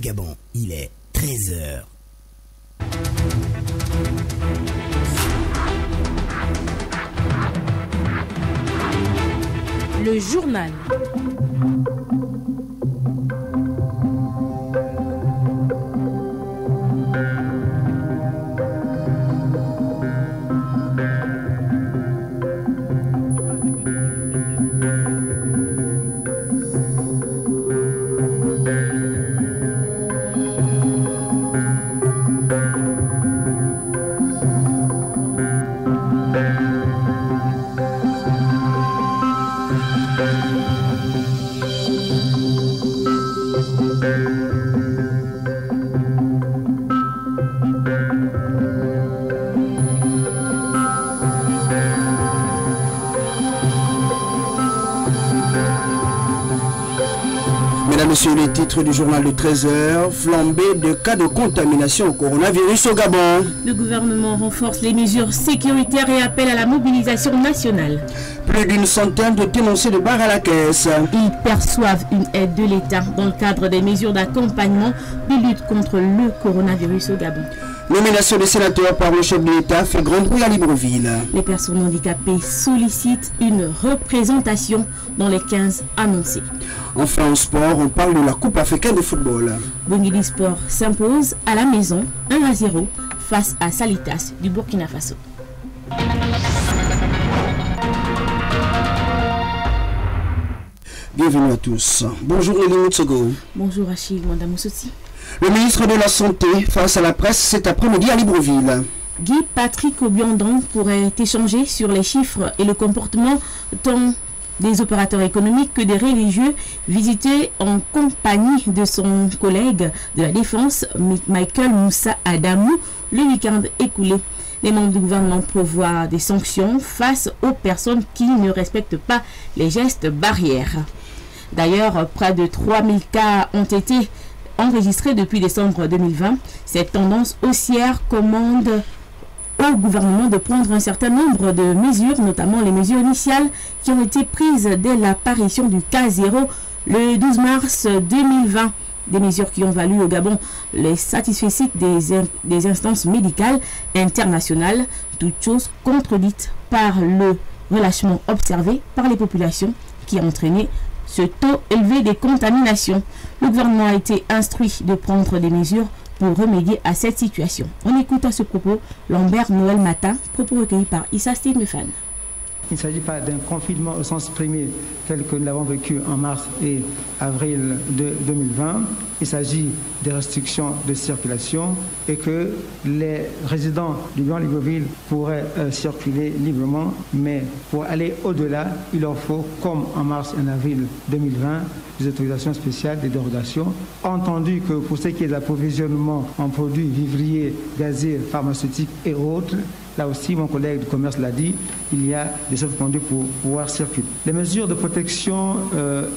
Gabon, il est 13h. Le journal. Mesdames, Messieurs, les titres du journal de 13h, flambée de cas de contamination au coronavirus au Gabon. Le gouvernement renforce les mesures sécuritaires et appelle à la mobilisation nationale. Plus d'une centaine de dénoncés de bar à la caisse. Ils perçoivent une aide de l'État dans le cadre des mesures d'accompagnement de lutte contre le coronavirus au Gabon. Nomination des sénateurs par le chef de l'État fait grand bruit à Libreville. Les personnes handicapées sollicitent une représentation dans les 15 annoncés. Enfin, en sport, on parle de la Coupe africaine de football. Bongili Sport s'impose à la maison 1-0 face à Salitas du Burkina Faso. Bienvenue à tous. Bonjour Nelly Moutsogo. Bonjour Achille Mandamoussosi. Le ministre de la Santé face à la presse cet après-midi à Libreville. Guy-Patrick Obiandon pourrait échanger sur les chiffres et le comportement tant des opérateurs économiques que des religieux visités en compagnie de son collègue de la Défense, Michael Moussa Adamou, le week-end écoulé. Les membres du gouvernement prévoient des sanctions face aux personnes qui ne respectent pas les gestes barrières. D'ailleurs, près de 3000 cas ont été enregistrés depuis décembre 2020. Cette tendance haussière commande au gouvernement de prendre un certain nombre de mesures, notamment les mesures initiales qui ont été prises dès l'apparition du cas zéro le 12 mars 2020. Des mesures qui ont valu au Gabon les satisfecit des instances médicales internationales, toutes choses contredites par le relâchement observé par les populations qui a entraîné ce taux élevé des contaminations. Le gouvernement a été instruit de prendre des mesures pour remédier à cette situation. On écoute à ce propos Lambert Noël Matin, propos recueillis par Issa Stéphane. Il ne s'agit pas d'un confinement au sens premier tel que nous l'avons vécu en mars et avril de 2020. Il s'agit des restrictions de circulation et que les résidents du Grand Libreville pourraient circuler librement, mais pour aller au-delà, il leur faut, comme en mars et en avril 2020, des autorisations spéciales, des dérogations. Entendu que pour ce qui est de l'approvisionnement en produits vivriers, gaziers, pharmaceutiques et autres, là aussi, mon collègue du commerce l'a dit, il y a des sauf-conduits pour pouvoir circuler. Les mesures de protection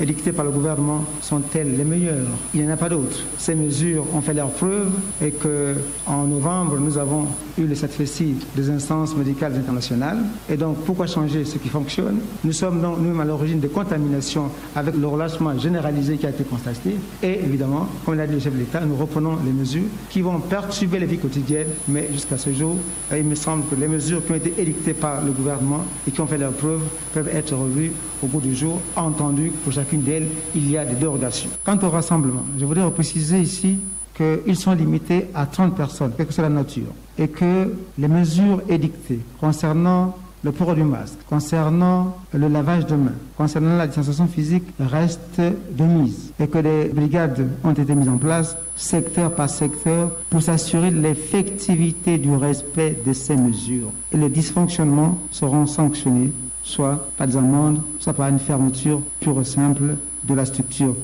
édictées par le gouvernement sont-elles les meilleures? Il n'y en a pas d'autres. Ces mesures ont fait leur preuve et qu'en novembre, nous avons eu le satisfecit des instances médicales internationales. Et donc, pourquoi changer ce qui fonctionne? Nous sommes donc nous-mêmes à l'origine de contamination avec le relâchement généralisé qui a été constaté. Et évidemment, comme l'a dit le chef de l'État, nous reprenons les mesures qui vont perturber les vies quotidiennes. Mais jusqu'à ce jour, il me semble que les mesures qui ont été édictées par le gouvernement et qui ont fait leur preuve peuvent être revues au bout du jour, entendu que pour chacune d'elles, il y a des dérogations. Quant au rassemblement, je voudrais préciser ici qu'ils sont limités à 30 personnes, quelle que soit la nature, et que les mesures édictées concernant le port du masque, concernant le lavage de mains, concernant la distanciation physique restent de mise et que des brigades ont été mises en place secteur par secteur pour s'assurer de l'effectivité du respect de ces mesures. Et les dysfonctionnements seront sanctionnés soit par des amendes, soit par une fermeture pure et simple de la structure.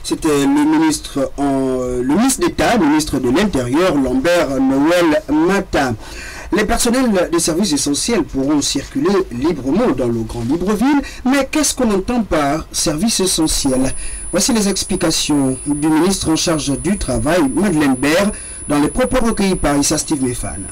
C'était le ministre d'État, le ministre de l'Intérieur, Lambert Noël Matin. Les personnels des services essentiels pourront circuler librement dans le Grand Libreville, mais qu'est-ce qu'on entend par service essentiel? Voici les explications du ministre en charge du Travail, Madeleine Baird, dans les propos recueillis par Issa Stéphane.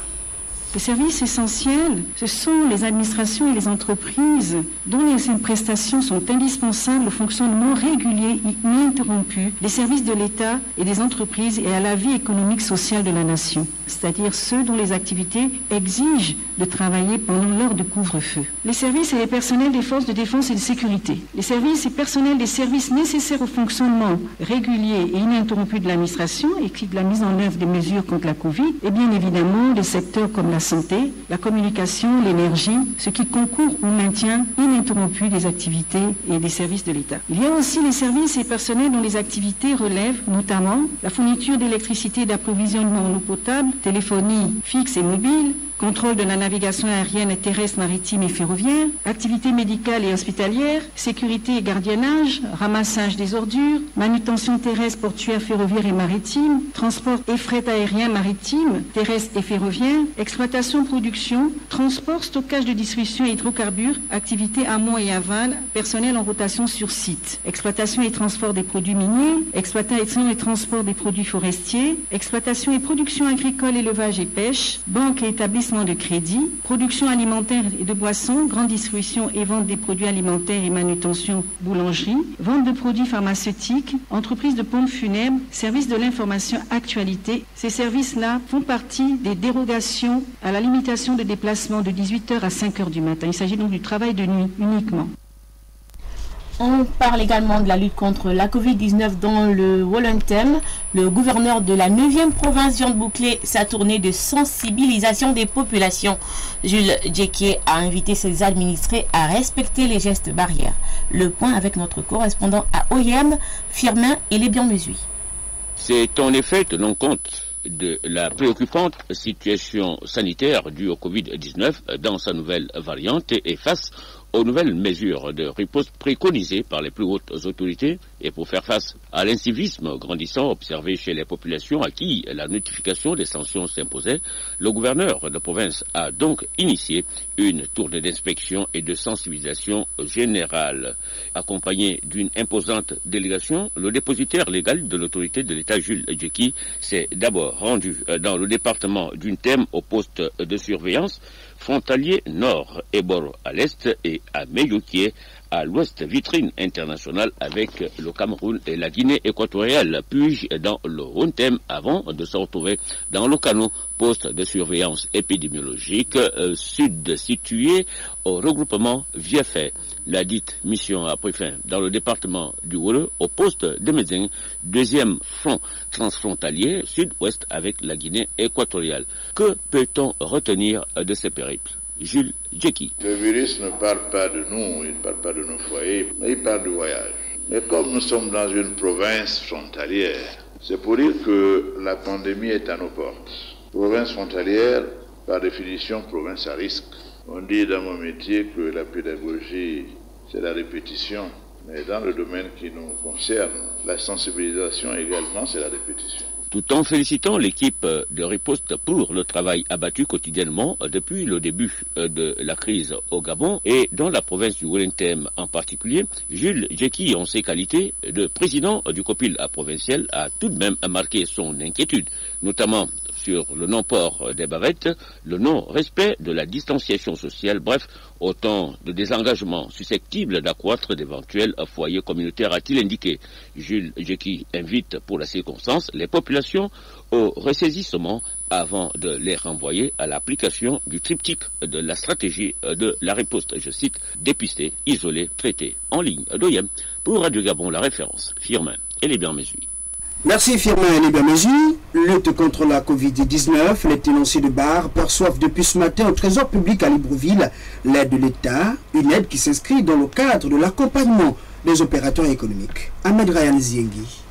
Les services essentiels, ce sont les administrations et les entreprises dont les prestations sont indispensables au fonctionnement régulier et ininterrompu des services de l'État et des entreprises et à la vie économique sociale de la nation, c'est-à-dire ceux dont les activités exigent de travailler pendant l'heure de couvre-feu. Les services et les personnels des forces de défense et de sécurité, les services et personnels des services nécessaires au fonctionnement régulier et ininterrompu de l'administration et qui de la mise en œuvre des mesures contre la Covid, et bien évidemment des secteurs comme la santé, la communication, l'énergie, ce qui concourt au maintien ininterrompu des activités et des services de l'État. Il y a aussi les services et personnels dont les activités relèvent notamment la fourniture d'électricité et d'approvisionnement en eau potable, téléphonie fixe et mobile, contrôle de la navigation aérienne, terrestre, maritime et ferroviaire, activités médicales et hospitalières, sécurité et gardiennage, ramassage des ordures, manutention terrestre, portuaire, ferroviaire et maritime, transport et fret aérien, maritime, terrestre et ferroviaire, exploitation, production, transport, stockage de distribution et hydrocarbures, activités amont et aval, personnel en rotation sur site, exploitation et transport des produits miniers, exploitation et transport des produits forestiers, exploitation et production agricole, élevage et pêche, banque et établissement de crédit, production alimentaire et de boissons, grande distribution et vente des produits alimentaires et manutention boulangerie, vente de produits pharmaceutiques, entreprise de pompes funèbres, service de l'information actualité. Ces services-là font partie des dérogations à la limitation de déplacement de 18h à 5h du matin. Il s'agit donc du travail de nuit uniquement. On parle également de la lutte contre la Covid-19 dans le Wolontem. Le gouverneur de la 9e province vient de boucler sa tournée de sensibilisation des populations. Jules Djeké a invité ses administrés à respecter les gestes barrières. Le point avec notre correspondant à Oyem, Firmin et les Bienmesui. C'est en effet tenant compte de la préoccupante situation sanitaire due au Covid-19 dans sa nouvelle variante et face aux nouvelles mesures de riposte préconisées par les plus hautes autorités et pour faire face à l'incivisme grandissant observé chez les populations à qui la notification des sanctions s'imposait, le gouverneur de province a donc initié une tournée d'inspection et de sensibilisation générale. Accompagné d'une imposante délégation, le dépositaire légal de l'autorité de l'État Jules Djeké s'est d'abord rendu dans le département d'Untem au poste de surveillance frontalier nord et bord à l'est et à Meyoutié à l'ouest, vitrine internationale avec le Cameroun et la Guinée équatoriale, puis dans le Wolontem avant de se retrouver dans le Kano, poste de surveillance épidémiologique sud situé au regroupement Viefé. La dite mission a pris fin dans le département du Wolo au poste de Médin, deuxième front transfrontalier sud-ouest avec la Guinée équatoriale. Que peut-on retenir de ces périples? Jules Djeké. Le virus ne parle pas de nous, il ne parle pas de nos foyers, mais il parle du voyage. Mais comme nous sommes dans une province frontalière, c'est pour dire que la pandémie est à nos portes. Province frontalière, par définition, province à risque. On dit dans mon métier que la pédagogie, c'est la répétition. Mais dans le domaine qui nous concerne, la sensibilisation également, c'est la répétition. Tout en félicitant l'équipe de riposte pour le travail abattu quotidiennement depuis le début de la crise au Gabon et dans la province du Wolontem en particulier, Jules Djeké, en ses qualités de président du COPIL provincial, a tout de même marqué son inquiétude, notamment sur le non-port des bavettes, le non-respect de la distanciation sociale, bref, autant de désengagements susceptibles d'accroître d'éventuels foyers communautaires, a-t-il indiqué. Jules Djeké invite pour la circonstance les populations au ressaisissement avant de les renvoyer à l'application du triptyque de la stratégie de la riposte, je cite, dépister, isoler, traiter. En ligne d'Oyem, pour Radio Gabon, la référence, Firmin et les Bienmesui. Merci Firmin et les Bienmesui. Lutte contre la Covid-19, les tenanciers de bar perçoivent depuis ce matin au Trésor public à Libreville l'aide de l'État, une aide qui s'inscrit dans le cadre de l'accompagnement des opérateurs économiques. Ahmed Ryan Ziengi.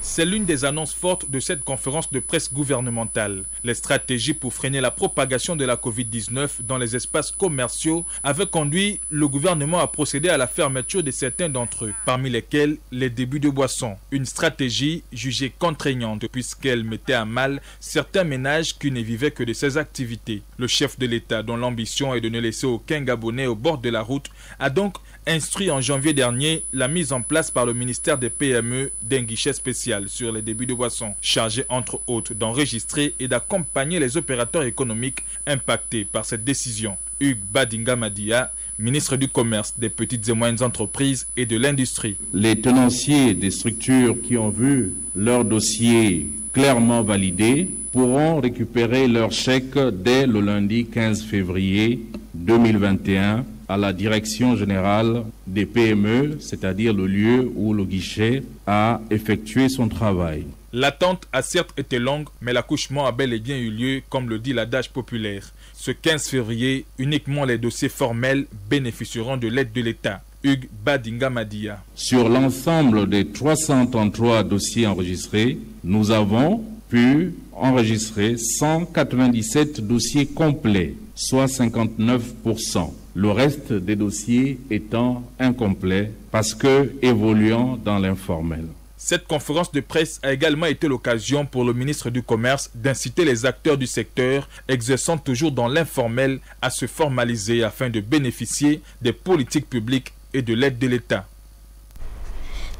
C'est l'une des annonces fortes de cette conférence de presse gouvernementale. Les stratégies pour freiner la propagation de la Covid-19 dans les espaces commerciaux avaient conduit le gouvernement à procéder à la fermeture de certains d'entre eux, parmi lesquels les débits de boissons. Une stratégie jugée contraignante puisqu'elle mettait à mal certains ménages qui ne vivaient que de ces activités. Le chef de l'État, dont l'ambition est de ne laisser aucun Gabonais au bord de la route, a donc instruit en janvier dernier la mise en place par le ministère des PME d'un guichet spécial sur les débits de boissons, chargé entre autres d'enregistrer et d'accompagner accompagner les opérateurs économiques impactés par cette décision. Hugues Badinga Madia, ministre du Commerce, des petites et moyennes entreprises et de l'industrie. Les tenanciers des structures qui ont vu leur dossier clairement validé pourront récupérer leur chèque dès le lundi 15 février 2021 à la Direction générale des PME, c'est-à-dire le lieu où le guichet a effectué son travail. L'attente a certes été longue, mais l'accouchement a bel et bien eu lieu, comme le dit l'adage populaire. Ce 15 février, uniquement les dossiers formels bénéficieront de l'aide de l'État. Hugues Badinga Madia. Sur l'ensemble des 333 dossiers enregistrés, nous avons pu enregistrer 197 dossiers complets, soit 59%. Le reste des dossiers étant incomplets parce que évoluant dans l'informel. Cette conférence de presse a également été l'occasion pour le ministre du Commerce d'inciter les acteurs du secteur exerçant toujours dans l'informel à se formaliser afin de bénéficier des politiques publiques et de l'aide de l'État.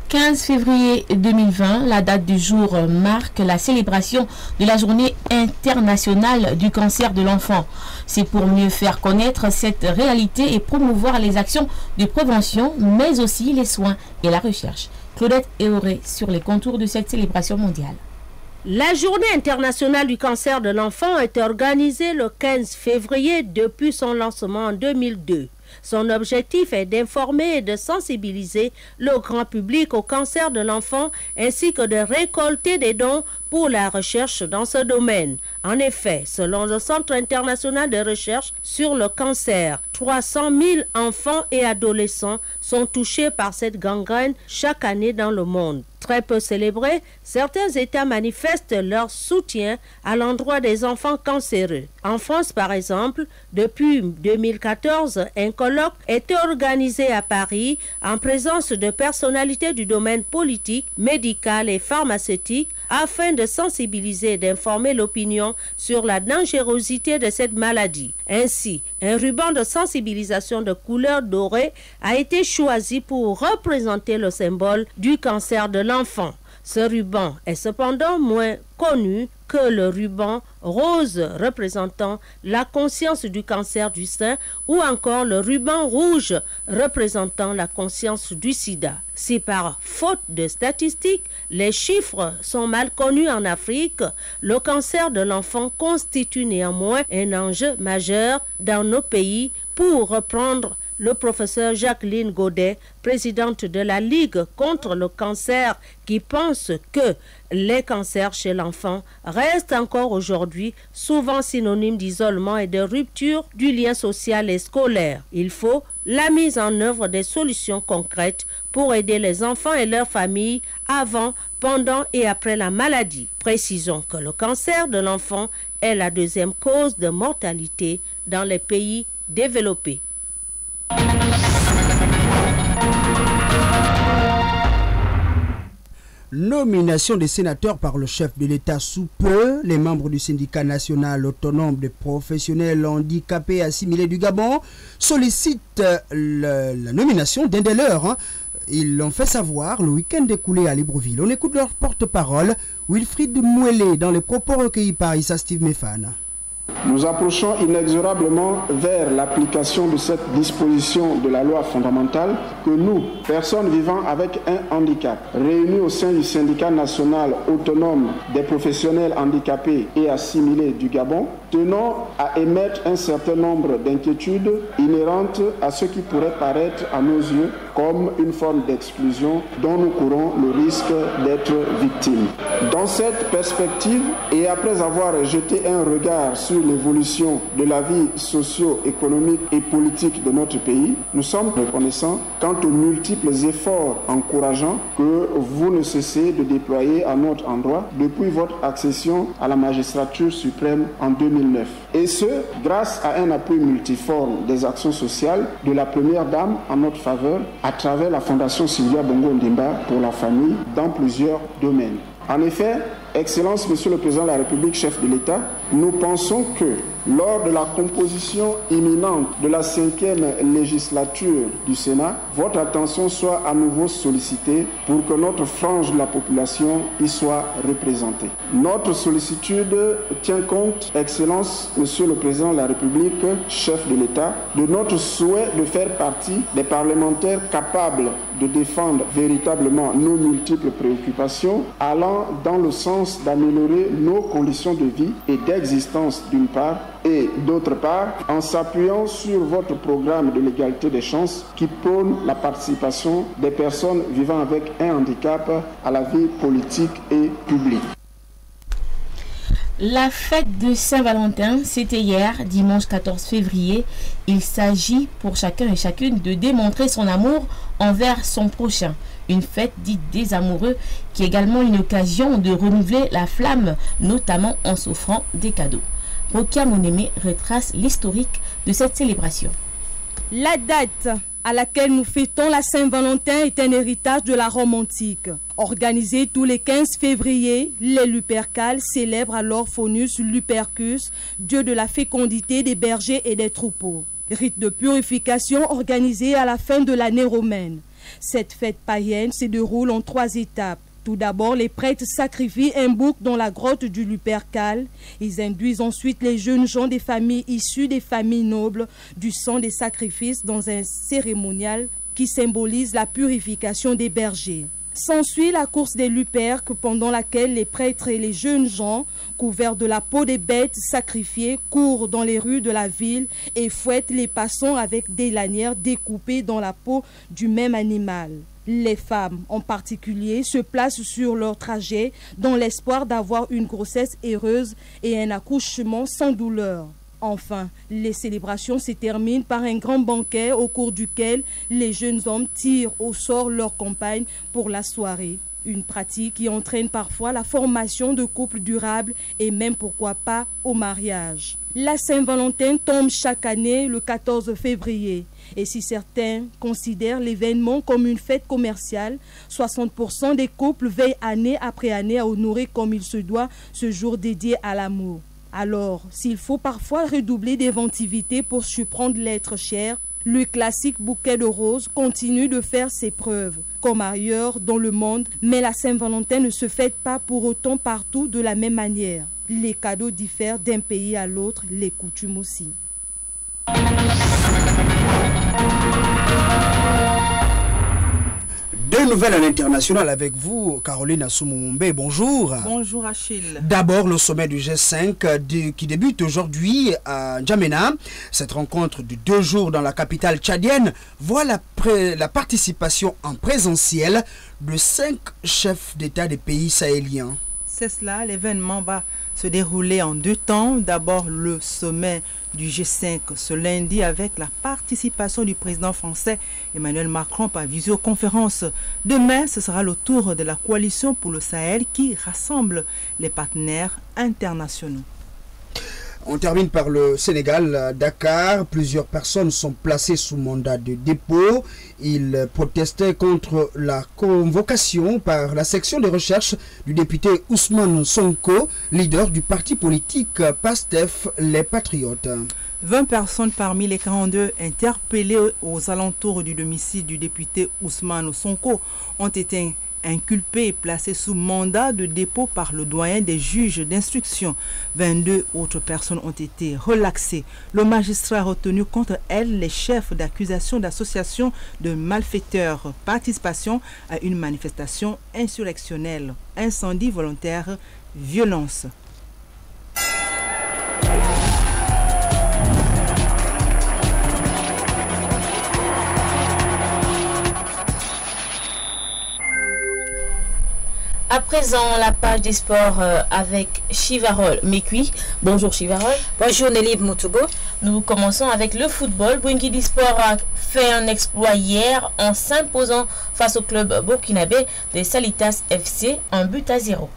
15 février 2020, la date du jour marque la célébration de la journée internationale du cancer de l'enfant. C'est pour mieux faire connaître cette réalité et promouvoir les actions de prévention, mais aussi les soins et la recherche. Claudette Eoré sur les contours de cette célébration mondiale. La journée internationale du cancer de l'enfant est organisée le 15 février depuis son lancement en 2002. Son objectif est d'informer et de sensibiliser le grand public au cancer de l'enfant ainsi que de récolter des dons pour la recherche dans ce domaine. En effet, selon le Centre international de recherche sur le cancer, 300 000 enfants et adolescents sont touchés par cette gangrène chaque année dans le monde. Très peu célébrés, certains États manifestent leur soutien à l'endroit des enfants cancéreux. En France, par exemple, depuis 2014, un colloque est organisé à Paris en présence de personnalités du domaine politique, médical et pharmaceutique afin de sensibiliser et d'informer l'opinion sur la dangerosité de cette maladie. Ainsi, un ruban de sensibilisation de couleur dorée a été choisi pour représenter le symbole du cancer de l'enfant. Ce ruban est cependant moins connu que le ruban rose représentant la conscience du cancer du sein ou encore le ruban rouge représentant la conscience du sida. Si par faute de statistiques, les chiffres sont mal connus en Afrique, le cancer de l'enfant constitue néanmoins un enjeu majeur dans nos pays, pour reprendre le professeur Jacqueline Godet, présidente de la Ligue contre le cancer, qui pense que les cancers chez l'enfant restent encore aujourd'hui souvent synonymes d'isolement et de rupture du lien social et scolaire. Il faut la mise en œuvre des solutions concrètes pour aider les enfants et leurs familles avant, pendant et après la maladie. Précisons que le cancer de l'enfant est la deuxième cause de mortalité dans les pays développés. Nomination des sénateurs par le chef de l'État sous peu. Les membres du syndicat national autonome des professionnels handicapés assimilés du Gabon sollicitent la nomination d'un des leurs. Ils l'ont fait savoir le week-end écoulé à Libreville. On écoute leur porte-parole, Wilfried Mouelé, dans les propos recueillis par Issa Steve Mefane. Nous approchons inexorablement vers l'application de cette disposition de la loi fondamentale que nous, personnes vivant avec un handicap, réunis au sein du syndicat national autonome des professionnels handicapés et assimilés du Gabon, tenons à émettre un certain nombre d'inquiétudes inhérentes à ce qui pourrait paraître à nos yeux comme une forme d'exclusion dont nous courons le risque d'être victimes. Dans cette perspective, et après avoir jeté un regard sur l'évolution de la vie socio-économique et politique de notre pays, nous sommes reconnaissants quant aux multiples efforts encourageants que vous ne cessez de déployer à notre endroit depuis votre accession à la magistrature suprême en 2009. Et ce, grâce à un appui multiforme des actions sociales de la Première Dame en notre faveur à travers la Fondation Sylvia Bongo Ndimba pour la famille dans plusieurs domaines. En effet, Excellence, Monsieur le Président de la République, chef de l'État, nous pensons que Lors de la composition imminente de la 5e législature du Sénat, votre attention soit à nouveau sollicitée pour que notre frange de la population y soit représentée. Notre sollicitude tient compte, Excellence, Monsieur le Président de la République, chef de l'État, de notre souhait de faire partie des parlementaires capables de défendre véritablement nos multiples préoccupations, allant dans le sens d'améliorer nos conditions de vie et d'existence d'une part, et d'autre part, en s'appuyant sur votre programme de l'égalité des chances qui prône la participation des personnes vivant avec un handicap à la vie politique et publique. La fête de Saint-Valentin, c'était hier, dimanche 14 février. Il s'agit pour chacun et chacune de démontrer son amour envers son prochain. Une fête dite des amoureux qui est également une occasion de renouveler la flamme, notamment en s'offrant des cadeaux. Rokia Moneme retrace l'historique de cette célébration. La date à laquelle nous fêtons la Saint-Valentin est un héritage de la Rome antique. Organisé tous les 15 février, les Lupercales célèbrent alors Faunus Lupercus, dieu de la fécondité des bergers et des troupeaux. Rite de purification organisé à la fin de l'année romaine. Cette fête païenne se déroule en 3 étapes. Tout d'abord, les prêtres sacrifient un bouc dans la grotte du Lupercal. Ils induisent ensuite les jeunes gens des familles issues des familles nobles du sang des sacrifices dans un cérémonial qui symbolise la purification des bergers. S'ensuit la course des Luperques pendant laquelle les prêtres et les jeunes gens, couverts de la peau des bêtes sacrifiées, courent dans les rues de la ville et fouettent les passants avec des lanières découpées dans la peau du même animal. Les femmes, en particulier, se placent sur leur trajet dans l'espoir d'avoir une grossesse heureuse et un accouchement sans douleur. Enfin, les célébrations se terminent par un grand banquet au cours duquel les jeunes hommes tirent au sort leur compagne pour la soirée. Une pratique qui entraîne parfois la formation de couples durables et même pourquoi pas au mariage. La Saint-Valentin tombe chaque année le 14 février. Et si certains considèrent l'événement comme une fête commerciale, 60% des couples veillent année après année à honorer comme il se doit ce jour dédié à l'amour. Alors, s'il faut parfois redoubler d'inventivité pour surprendre l'être cher, le classique bouquet de roses continue de faire ses preuves, comme ailleurs dans le monde, mais la Saint-Valentin ne se fête pas pour autant partout de la même manière. Les cadeaux diffèrent d'un pays à l'autre, les coutumes aussi. Deux nouvelles à l'international avec vous, Caroline Assoumumbe. Bonjour. Bonjour Achille. D'abord, le sommet du G5 qui débute aujourd'hui à N'Djamena. Cette rencontre de 2 jours dans la capitale tchadienne voit la participation en présentiel de 5 chefs d'État des pays sahéliens. C'est cela, l'événement va se dérouler en 2 temps. D'abord, le sommet du G5 ce lundi avec la participation du président français Emmanuel Macron par visioconférence. Demain, ce sera le tour de la coalition pour le Sahel qui rassemble les partenaires internationaux. On termine par le Sénégal, Dakar. Plusieurs personnes sont placées sous mandat de dépôt. Ils protestaient contre la convocation par la section de recherche du député Ousmane Sonko, leader du parti politique PASTEF, les Patriotes. 20 personnes parmi les 42 interpellées aux alentours du domicile du député Ousmane Sonko ont été inculpés et placés sous mandat de dépôt par le doyen des juges d'instruction. 22 autres personnes ont été relaxées. Le magistrat a retenu contre elles les chefs d'accusation d'association de malfaiteurs, participation à une manifestation insurrectionnelle, incendie volontaire, violence. À présent, la page des sports avec Chivarol Mekui. Bonjour Chivarol. Bonjour Nelly Moutougo. Nous commençons avec le football. Bwingidi Sport a fait un exploit hier en s'imposant face au club burkinabé de Salitas FC 1-0.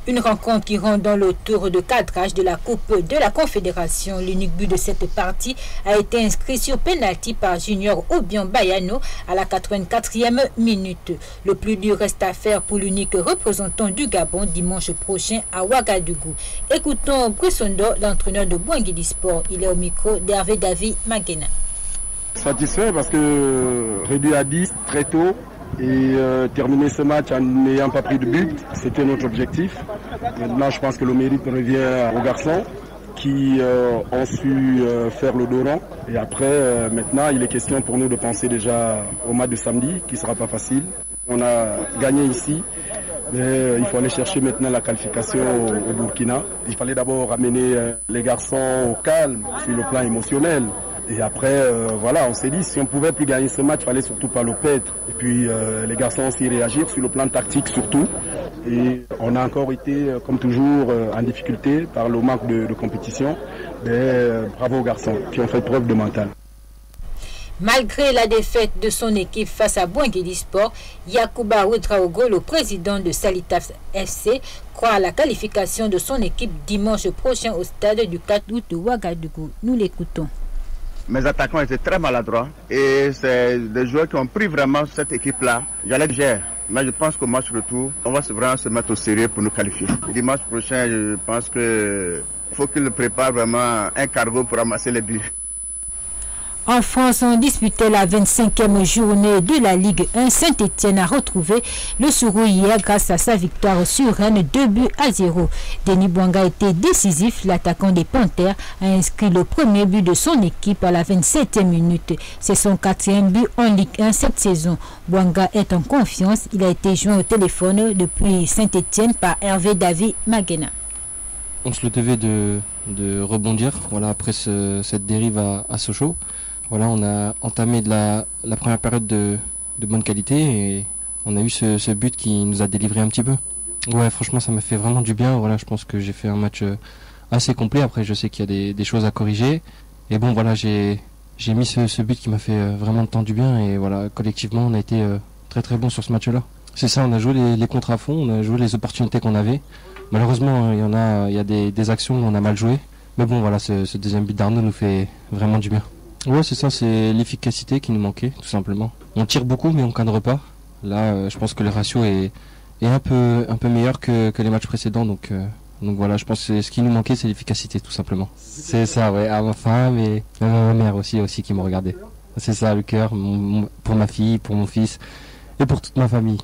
Une rencontre qui rentre dans le tour de cadrage de la Coupe de la Confédération. L'unique but de cette partie a été inscrit sur penalty par Junior Obiang Bayano à la 84e minute. Le plus dur reste à faire pour l'unique représentant du Gabon dimanche prochain à Ouagadougou. Écoutons Brissondo, l'entraîneur de Boinguidi Sport. Il est au micro d'Hervé David Maguena. Satisfait parce que réduit à 10 très tôt et terminer ce match en n'ayant pas pris de but, c'était notre objectif. Maintenant, je pense que le mérite revient aux garçons qui ont su faire le dos rond. Et après, maintenant, il est question pour nous de penser déjà au match de samedi, qui ne sera pas facile. On a gagné ici, mais il faut aller chercher maintenant la qualification au Burkina. Il fallait d'abord amener les garçons au calme sur le plan émotionnel. Et après, voilà, on s'est dit, si on ne pouvait plus gagner ce match, il fallait surtout pas le perdre. Et puis, les garçons aussi réagir sur le plan tactique surtout. Et on a encore été, comme toujours, en difficulté par le manque de compétition. Mais bravo aux garçons qui ont fait preuve de mental. Malgré la défaite de son équipe face à Boinguidi Sport, Yacouba Ouedraogo, le président de Salitas FC, croit à la qualification de son équipe dimanche prochain au stade du 4 août de Ouagadougou. Nous l'écoutons. Mes attaquants étaient très maladroits et c'est des joueurs qui ont pris vraiment cette équipe-là. J'allais gérer, mais je pense qu'au match retour, on va vraiment se mettre au sérieux pour nous qualifier. Dimanche prochain, je pense qu'il faut qu'ils préparent vraiment un cargo pour ramasser les buts. En France, on disputait la 25e journée de la Ligue 1. Saint-Etienne a retrouvé le sourire hier grâce à sa victoire sur Rennes 2-0. Denis Bouanga a été décisif. L'attaquant des Panthères a inscrit le premier but de son équipe à la 27e minute. C'est son 4e but en Ligue 1 cette saison. Bouanga est en confiance. Il a été joint au téléphone depuis Saint-Etienne par Hervé David Maguena. On se le devait de rebondir après cette dérive à Sochaux. Voilà, on a entamé la première période de bonne qualité et on a eu ce but qui nous a délivré un petit peu. Ouais, franchement, ça m'a fait vraiment du bien. Voilà, je pense que j'ai fait un match assez complet. Après, je sais qu'il y a des choses à corriger. Et bon, voilà, j'ai mis ce but qui m'a fait vraiment tant du bien. Et voilà, collectivement, on a été très très bon sur ce match-là. C'est ça, on a joué les contres à fond, on a joué les opportunités qu'on avait. Malheureusement, il y a des actions où on a mal joué. Mais bon, voilà, ce deuxième but d'Arnaud nous fait vraiment du bien. Ouais, c'est ça, c'est l'efficacité qui nous manquait, tout simplement. On tire beaucoup, mais on cadre pas. Là, je pense que le ratio est un peu meilleur que les matchs précédents. Donc voilà, je pense que ce qui nous manquait, c'est l'efficacité, tout simplement. C'est ça, ouais, à ma femme et à ma mère aussi qui me regardait. C'est ça, le cœur, pour ma fille, pour mon fils et pour toute ma famille.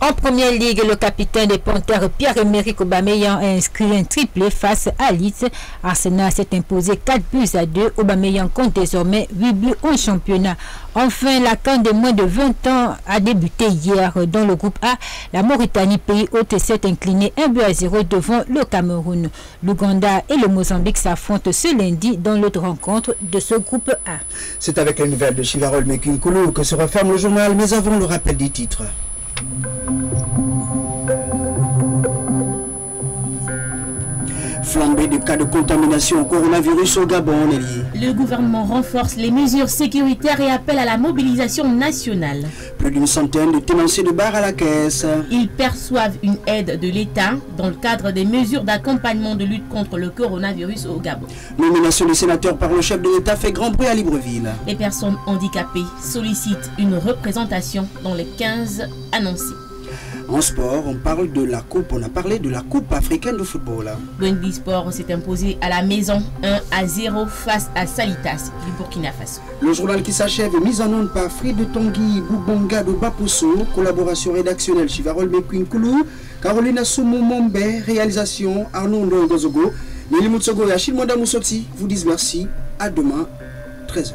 En première ligue, le capitaine des Panthères Pierre-Emerick Aubameyang a inscrit un triplé face à Leeds. Arsenal s'est imposé 4-2. Aubameyang compte désormais 8 buts en championnat. Enfin, la CAN de moins de 20 ans a débuté hier. Dans le groupe A, la Mauritanie, pays hôte, s'est incliné 1-0 devant le Cameroun. L'Ouganda et le Mozambique s'affrontent ce lundi dans l'autre rencontre de ce groupe A. C'est avec les nouvelles de Chivarol Mekinkulu que se referme le journal, mais avant le rappel des titres. Flambée de cas de contamination au coronavirus au Gabon, Nelly. Le gouvernement renforce les mesures sécuritaires et appelle à la mobilisation nationale. Plus d'une centaine de tenanciers de bar à la caisse. Ils perçoivent une aide de l'État dans le cadre des mesures d'accompagnement de lutte contre le coronavirus au Gabon. Nomination du sénateur par le chef de l'État fait grand bruit à Libreville. Les personnes handicapées sollicitent une représentation dans les 15 annoncés. En sport, on a parlé de la Coupe africaine de football. Boinguidi Sport s'est imposé à la maison 1-0 face à Salitas du Burkina Faso. Le journal qui s'achève est mis en onde par Friede Tanguy Boubonga de Baposo, collaboration rédactionnelle Chivarol Mekinkulu, Carolina Soumou-Mombe, réalisation Arnaud Ndongozogo, Nelly Moutsogo et Achille Monda Moussoti vous disent merci, à demain 13h.